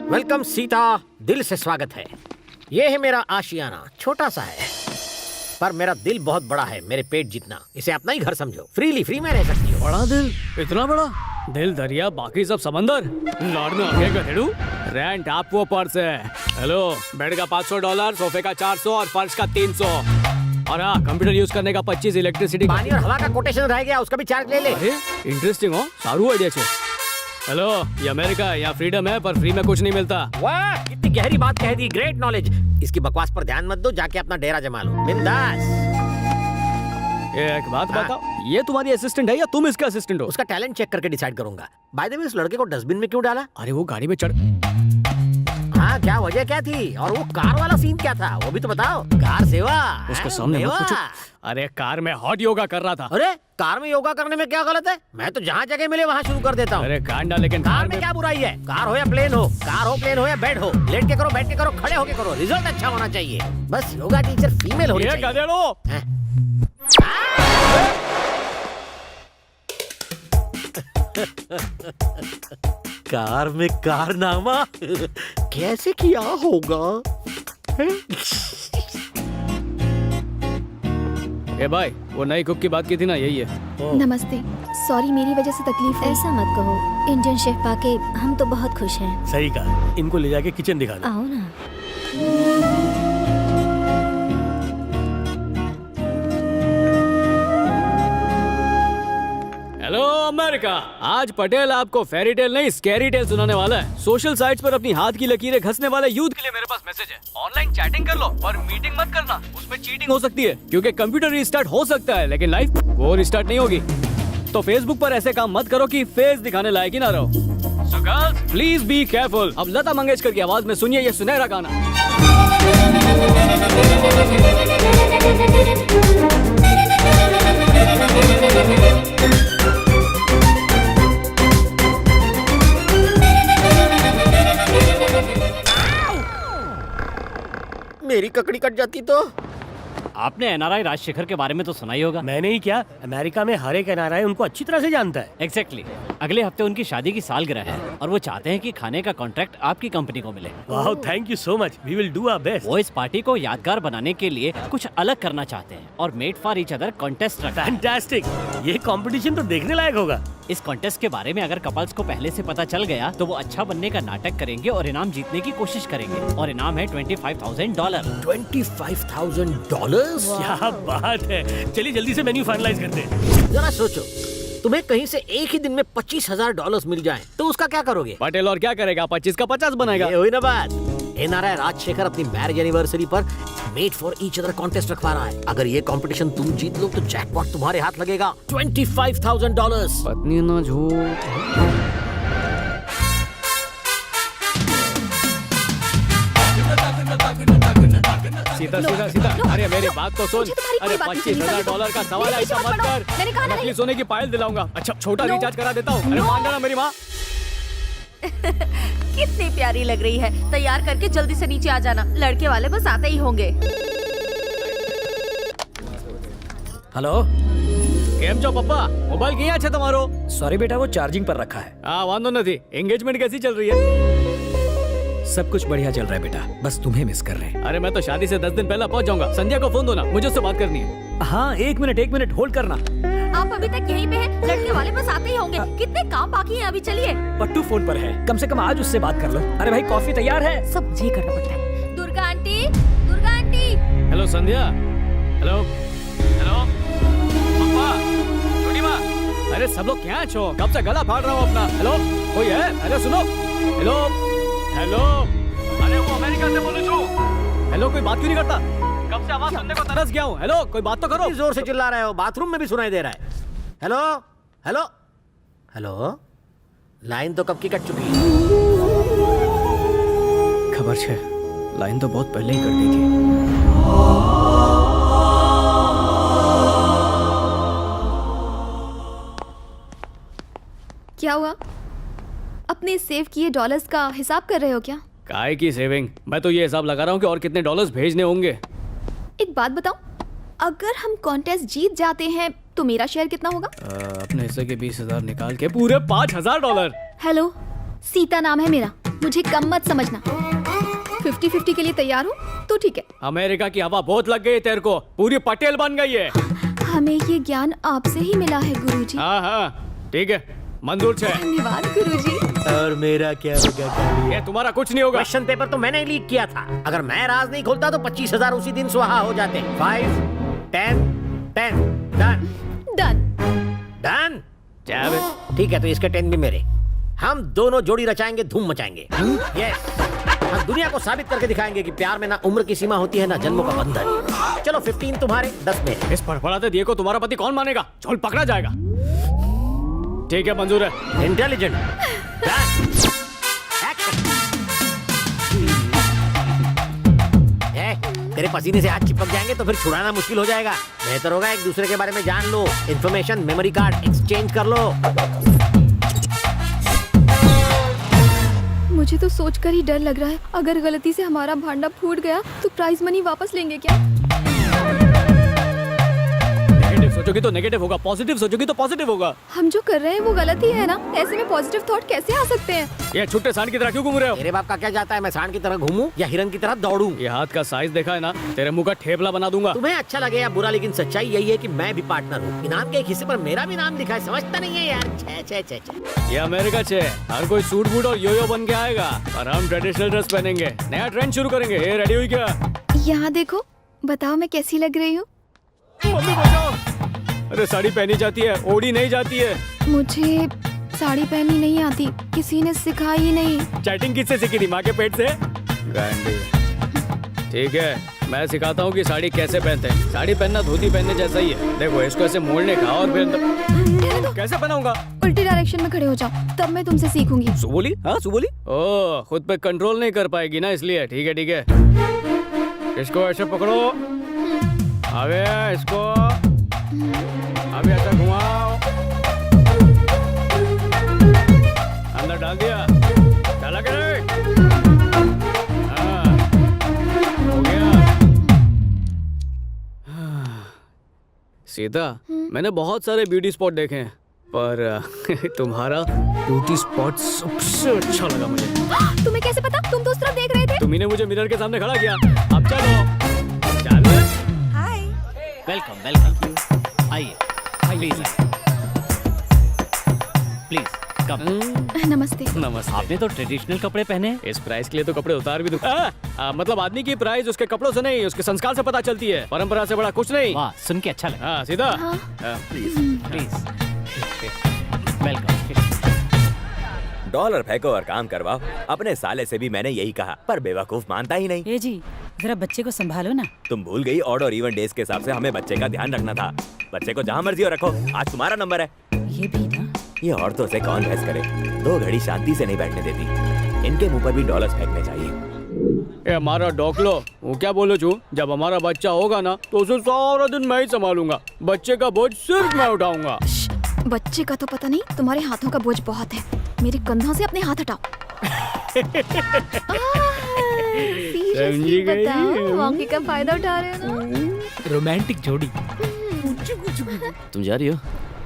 Welcome Sita, दिल से स्वागत है। ये है मेरा आशियाना, छोटा सा है पर मेरा दिल बहुत बड़ा है, मेरे पेट जितना। इसे अपना ही घर समझो, फ्री में रह सकती हो। बड़ा दिल, इतना बड़ा दिल, दरिया बाकी सब समंदर। लड़ने आगे गधेड़ू, रेंट आपको पर्स है। हेलो, बेड का $500, सोफे का 400 और फर्श का 300। और हाँ, कंप्यूटर यूज करने का 25, इलेक्ट्रिसिटी पानी और हवा का कोटेशन रह गया, उसका भी चार्ज ले ले। इंटरेस्टिंग हो, सारू आइडिया छे। हेलो, ये अमेरिका है, यहाँ फ्रीडम है पर फ्री में कुछ नहीं मिलता। वाह, कितनी गहरी बात कह दी, ग्रेट नॉलेज। इसकी बकवास पर ध्यान मत दो, जाके अपना डेरा जमा लो बिंदास। एक बात बताओ, ये तुम्हारी असिस्टेंट है या तुम इसका असिस्टेंट हो? उसका टैलेंट चेक करके डिसाइड करूंगा। बाय द वे, इस लड़के को डस्टबिन में क्यों डाला? अरे वो गाड़ी में चढ़। हाँ, क्या वजह क्या थी? और वो कार वाला सीन क्या था, वो भी तो बताओ। कार सेवा उसके सामने मत पूछो। अरे कार में हॉट योगा कर रहा था। अरे कार में योगा करने में क्या गलत है? मैं तो जहाँ जगह मिले वहाँ शुरू कर देता हूँ। अरे कांडा, लेकिन कार में क्या बुराई है? कार हो या प्लेन हो, कार हो प्लेन हो या बेड हो, लेट के करो, बैठ के करो, खड़े होके करो, रिजल्ट अच्छा होना चाहिए। बस योगा टीचर फीमेल होनी चाहिए। गधेड़ो। कार में कारनामा कैसे किया होगा? ए भाई, वो नई कुक की बात की थी ना, यही है। नमस्ते, सॉरी मेरी वजह से तकलीफ है। ऐसा मत कहो, इंडियन शेफ पाके हम तो बहुत खुश हैं। सही कहा, इनको ले जाके किचन दिखा दो। आओ ना। हेलो अमेरिका, आज पटेल आपको फेरी टेल नहीं स्कैरी टेल सुनाने वाला है। सोशल साइट्स पर अपनी हाथ की लकीरें घसने वाले यूथ के लिए मेरे पास मैसेज है। ऑनलाइन चैटिंग कर लो पर मीटिंग मत करना, उसमें चीटिंग हो सकती है। क्योंकि कंप्यूटर रिस्टार्ट हो सकता है लेकिन लाइफ वो रिस्टार्ट नहीं होगी। तो फेसबुक पर ऐसे काम मत करो कि फेस दिखाने लायक ही ना रहो। So girls, please be careful. अब लता मंगेशकर की आवाज में सुनिए ये सुनहरा गाना। मेरी ककड़ी कट जाती तो। आपने एनआरआई राजशेखर के बारे में तो सुना ही होगा। मैंने ही क्या, अमेरिका में हर एक एनआरआई उनको अच्छी तरह से जानता है। एग्जैक्टली। अगले हफ्ते उनकी शादी की सालगिरह है और वो चाहते हैं कि खाने का कॉन्ट्रैक्ट आपकी कंपनी को मिले। वाह, thank you so much, we will do our best. वो इस पार्टी को यादगार बनाने के लिए कुछ अलग करना चाहते हैं और made for each other contest रखा है। फैंटास्टिक, ये कंपटीशन तो देखने लायक होगा। इस कॉन्टेस्ट के बारे में अगर कपल्स को पहले से पता चल गया तो वो अच्छा बनने का नाटक करेंगे और इनाम जीतने की कोशिश करेंगे। और इनाम है $25,000। $25,000? क्या बात है, चलिए जल्दी से मेन्यू फाइनलाइज करते हैं। जरा सोचो, तुम्हें कहीं से एक ही दिन में $25,000 मिल जाए तो उसका क्या करोगे? पटेल और क्या करेगा, 25 का 50 बनाएगा। ये हुई ना बात। एनआरआई राजशेखर अपनी मैरिज एनिवर्सरी पर made for each other contest रखवा रहा है। अगर ये कंपटीशन तुम जीत लो तो जैकपॉट तुम्हारे हाथ लगेगा, $25,000। पत्नी ना झूठ। सीता सीता सीता, अरे मेरी बात तो सुन। मुझे तुम्हारी अरे कोई बात नहीं $25,000 का सवाल है, ऐसा मत कर। मैंने कहा ना नकली सोने की पायल दिलाऊंगा। अच्छा, छोटा No. रिचार्ज करा देता हूँ। अरे No. मान जाना मेरी माँ। कितनी प्यारी लग रही है। तैयार करके जल्दी से नीचे आ जाना, लड़के वाले बस आते ही होंगे। हेलो, केम छो पप्पा? मोबाइल ક્યાં છે તમારો? सॉरी बेटा, वो चार्जिंग पर रखा है। हाँ, वांदो नहीं। एंगेजमेंट कैसी चल रही है? सब कुछ बढ़िया चल रहा है बेटा, बस तुम्हें मिस कर रहे हैं। अरे मैं तो शादी से 10 दिन पहले पहुंच जाऊंगा। संध्या को फोन दो ना, मुझे उससे बात करनी है। हाँ, एक मिनट होल्ड करना। आप अभी तक यहीं पे हैं? लड़के वाले बस आते ही होंगे। कितने काम बाकी हैं अभी, चलिए। पट्टू फोन पर है, कम से कम आज उससे बात कर लो। अरे भाई, कॉफी तैयार है। सब मुझे करना पड़ता है। Durga aunty, Durga aunty. Hello Sandhya. Hello hello पप्पा, छोटी माँ। अरे सब लोग क्या छो? कब से गला फाड़ रहा हूँ अपना। हेलो, कोई है? अरे सुनो। हेलो हेलो, अरे वो अमेरिका से बोलूं छू। हेलो, कोई बात क्यों नहीं करता? कब से आवाज सुनने को तरस गया हूँ। हेलो, कोई बात तो करो। जोर से चिल्ला रहे हो, बाथरूम में भी सुनाई दे रहा है। हेलो हेलो हेलो, लाइन तो कब की कट चुकी है। खबर छे, लाइन तो बहुत पहले ही कर दी थी। क्या हुआ? अपने सेव किए डॉलर्स का हिसाब कर रहे हो क्या? काय की सेविंग? मैं तो ये हिसाब लगा रहा हूँ कि और कितने डॉलर्स भेजने होंगे। एक बात बताओ, अगर हम कॉन्टेस्ट जीत जाते हैं तो मेरा शेयर कितना होगा? अपने हिस्से के 20,000 निकाल के पूरे $5,000। हेलो, सीता नाम है मेरा, मुझे कम मत समझना। 50-50 के लिए तैयार हो तो ठीक है। अमेरिका की हवा बहुत लग गई तेरे को, पूरी पटेल बन गई है। हमें ये ज्ञान आपसे ही मिला है गुरुजी। हाँ हाँ ठीक है, मंजूर है। धन्यवाद गुरुजी। और मेरा क्या होगा? ये तुम्हारा कुछ नहीं होगा। क्वेश्चन पेपर तो मैंने लीक किया था। अगर मैं राज नहीं खोलता तो 25,000 उसी दिन स्वाहा हो जाते। 5, 10, 10 डन डन। डन। ठीक है, तो इसके 10 भी मेरे। हम दोनों जोड़ी रचाएंगे, धूम मचाएंगे। यस, हम दुनिया को साबित करके दिखाएंगे कि प्यार में ना उम्र की सीमा होती है ना जन्मों का बंधन। चलो 15 तुम्हारे, 10 मेरे। इस फड़फड़ाते दिए को तुम्हारा पति कौन मानेगा? चोल पकड़ा जाएगा। ठीक है, मंजूर है। इंटेलिजेंट। तेरे पसीने से हाथ चिपक जाएंगे तो फिर छुड़ाना मुश्किल हो जाएगा। बेहतर होगा एक दूसरे के बारे में जान लो, इंफॉर्मेशन मेमोरी कार्ड एक्सचेंज कर लो। मुझे तो सोचकर ही डर लग रहा है, अगर गलती से हमारा भांडा फूट गया तो प्राइज मनी वापस लेंगे क्या? नेगेटिव सोचोगी तो नेगेटिव होगा, पॉजिटिव सोचोगी तो पॉजिटिव होगा। हम जो कर रहे हैं वो गलत ही है ना, ऐसे में पॉजिटिव थॉट कैसे आ सकते हैं? ये छुट्टे सांड की तरह क्यों घूम रहे हो? तेरे बाप का क्या जाता है मैं सांड की तरह घूमूं या हिरन की तरह दौड़ूं? ये हाथ का साइज देखा है ना, तेरे मुंह का ठेपला बना दूंगा। तुम्हें अच्छा लगे या बुरा, लेकिन सच्चाई यही है कि मैं भी पार्टनर हूँ। इनाम के एक हिस्से पर मेरा भी नाम लिखा है, समझता नहीं है यार। छे छे छे छे। ये अमेरिका छे, हर कोई सूट बूट और योयो बन के आएगा और हम ट्रेडिशनल ड्रेस पहनेंगे, नया ट्रेंड शुरू करेंगे। ये रेडी हुई क्या? यहाँ देखो, बताओ मैं कैसी लग रही हूँ? मम्मी बचाओ। अरे साड़ी पहनी जाती है, ओढ़ी नहीं जाती है। मुझे साड़ी पहननी नहीं आती, किसी ने सिखाई ही नहीं। चैटिंग किससे सीखी थी? माँ के पेट से? गांडी। ठीक है, मैं सिखाता हूँ कि साड़ी कैसे पहनते हैं। साड़ी पहनना धोती पहनने जैसा ही है। देखो, इसको ऐसे मोड़ने का और फिर कैसे पहनाऊंगा? उल्टी डायरेक्शन में खड़े हो जाओ, तब मैं तुमसे सीखूंगी। सुबोली? हाँ सुबोली। ओह, खुद पे कंट्रोल नहीं कर पाएगी ना, इसलिए। ठीक है ठीक है, इसको ऐसे पकड़ो, आगे इसको अभी ऐसा घुमाओ, अंदर डाल दिया, डाला के नहीं? हाँ, हो गया। सीता, मैंने बहुत सारे ब्यूटी स्पॉट देखे हैं, पर तुम्हारा ब्यूटी स्पॉट सबसे अच्छा लगा मुझे। तुम्हें कैसे पता? तुम तो उस तरफ देख रहे थे। तुम्ही ने मुझे मिरर के सामने खड़ा किया। अब चलो, चलो। वेलकम वेलकम, आइए प्लीज प्लीज कम। नमस्ते। नमस्ते। आपने तो ट्रेडिशनल कपड़े पहने हैं। इस प्राइस के लिए तो कपड़े उतार भी दूं। मतलब आदमी की प्राइस उसके कपड़ों से नहीं, उसके संस्कार से पता चलती है। परंपरा से बड़ा कुछ नहीं। वाह, सुन के अच्छा लगा। हाँ सीधा। Please please welcome. डॉलर फेंको और काम करवाओ। अपने साले से भी मैंने यही कहा, पर बेवकूफ मानता ही नहीं। ये जी, जरा बच्चे को संभालो ना। तुम भूल गई, ऑड और इवन डेज के हिसाब से हमें बच्चे का ध्यान रखना था। बच्चे को जहाँ मर्जी हो रखो, आज तुम्हारा नंबर है। ये भी ना, ये औरतों से कौन बहस करे, 2 घड़ी शांति से नहीं बैठने देती। इनके मुंह पर भी डॉलर्स फेंकने चाहिए। ये हमारा डॉकलो, वो क्या बोलो छू, जब हमारा बच्चा होगा ना तो उसे सारा दिन मैं ही संभालूंगा। बच्चे का बोझ सिर्फ मैं उठाऊंगा। बच्चे का तो पता नहीं, तुम्हारे हाथों का बोझ बहुत है। मेरे कंधों से अपने हाथ हटाओ। समझी गई? मौके का फायदा उठा रहे हो ना। रोमांटिक जोड़ी। तुम जा रही हो?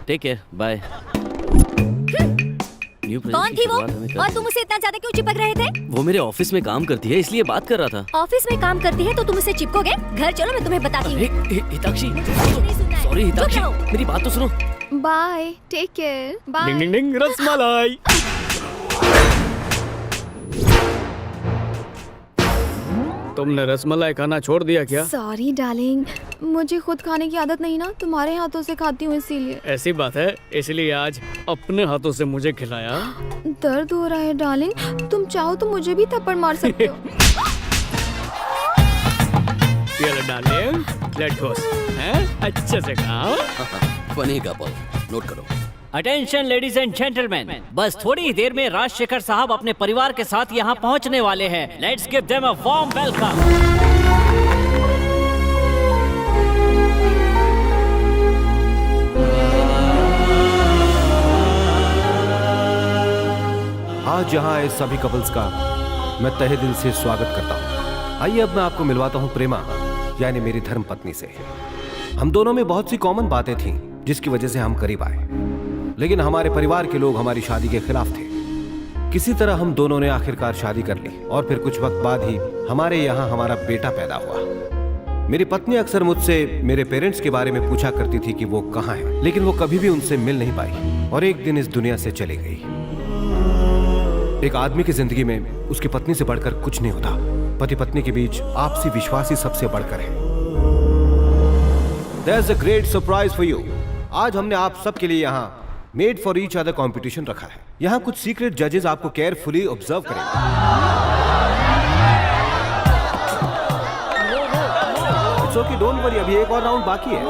Take care, bye. कौन थी वो? और तुम उसे इतना ज्यादा क्यों चिपक रहे थे? वो मेरे ऑफिस में काम करती है, इसलिए बात कर रहा था। ऑफिस में काम करती है तो तुम उसे चिपकोगे? घर चलो, मैं तुम्हें बताती हूँ। हिताक्षी, नहीं सुनना है। सॉरी हिताक्षी, चुप रहो। मेरी बात तो सुनो। Bye, take care, bye. Ding ding ding, rasmalai. तुमने रसमलाई खाना छोड़ दिया क्या? सॉरी डार्लिंग, मुझे खुद खाने की आदत नहीं ना, तुम्हारे हाथों से खाती हूँ इसीलिए। ऐसी बात है, इसलिए आज अपने हाथों से मुझे खिलाया। दर्द हो रहा है डार्लिंग, तुम चाहो तो मुझे भी थप्पड़ मार सकते हो। ये डार्लिंग, लेट्स गो। हैं? अच्छे से खाओ। फनी कपल, नोट करो। अटेंशन लेडीज एंड जेंटलमैन, बस थोड़ी ही देर में राजशेखर साहब अपने परिवार के साथ यहाँ पहुँचने वाले हैं। Let's give them a warm welcome. आज यहाँ आए सभी कपल्स का मैं तहे दिल से स्वागत करता हूँ। आइए अब मैं आपको मिलवाता हूँ प्रेमा, यानी मेरी धर्म पत्नी से। हम दोनों में बहुत सी कॉमन बातें थीं, जिसकी वजह से हम करीब आए, लेकिन हमारे परिवार के लोग हमारी शादी के खिलाफ थे। किसी तरह हम दोनों ने आखिरकार शादी कर ली और फिर कुछ वक्त बाद ही हमारे यहाँ हमारा बेटा पैदा हुआ। मेरी पत्नी अक्सर मुझसे मेरे पेरेंट्स के बारे में पूछा करती थी कि वो कहाँ हैं, लेकिन वो कभी भी उनसे मिल नहीं पाई और एक दिन इस दुनिया से चली गई। एक आदमी की जिंदगी में उसकी पत्नी से बढ़कर कुछ नहीं होता। पति पत्नी के बीच आपसी विश्वास ही सबसे बढ़कर है। There's a great surprise for you. आज हमने आप सबके लिए यहाँ made for each other competition रखा है। यहाँ कुछ सीक्रेट जजेस आपको केयरफुली ऑब्जर्व करेंगे। It's okay, don't worry, अभी एक और राउंड बाकी है।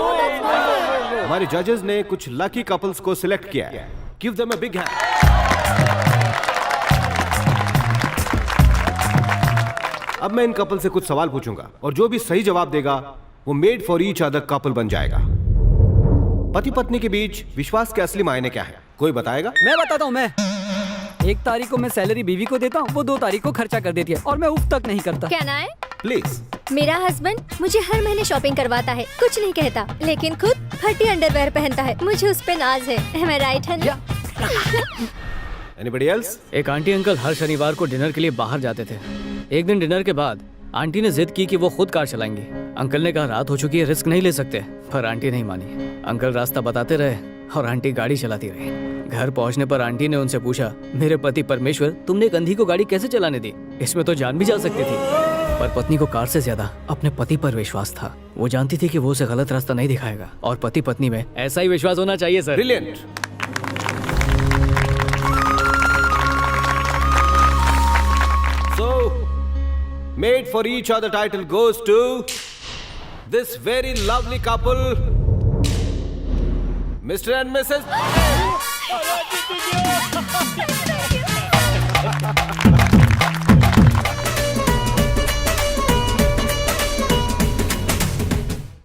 हमारे जजेस ने कुछ लकी कपल्स को सिलेक्ट किया है। Give them a big hand. अब मैं इन कपल से कुछ सवाल पूछूंगा और जो भी सही जवाब देगा वो made for each other couple बन जाएगा। पति पत्नी के बीच विश्वास के असली मायने क्या है, कोई बताएगा? मैं बताता हूँ। मैं 1 तारीख को मैं सैलरी बीवी को देता हूँ, वो 2 तारीख को खर्चा कर देती है और मैं उफ तक नहीं करता। क्या ना है? प्लीज। मेरा हस्बैंड मुझे हर महीने शॉपिंग करवाता है, कुछ नहीं कहता, लेकिन खुद फटी अंडरवेयर पहनता है। मुझे उस पे नाज है। Am I right, honey? Anybody else? एक आंटी अंकल हर शनिवार को डिनर के लिए बाहर जाते थे। एक दिन डिनर के बाद आंटी ने जिद की कि वो खुद कार चलाएंगी। अंकल ने कहा रात हो चुकी है, रिस्क नहीं ले सकते, पर आंटी नहीं मानी। अंकल रास्ता बताते रहे और आंटी गाड़ी चलाती रही। घर पहुंचने पर आंटी ने उनसे पूछा, मेरे पति परमेश्वर, तुमने एक अंधी को गाड़ी कैसे चलाने दी? इसमें तो जान भी जा सकती थी। पर पत्नी को कार से ज्यादा अपने पति पर विश्वास था। वो जानती थी कि वो उसे गलत रास्ता नहीं दिखाएगा और पति पत्नी में ऐसा ही विश्वास होना चाहिए sir. Brilliant. So, made for each other title goes to this very lovely couple, Mr. and Mrs.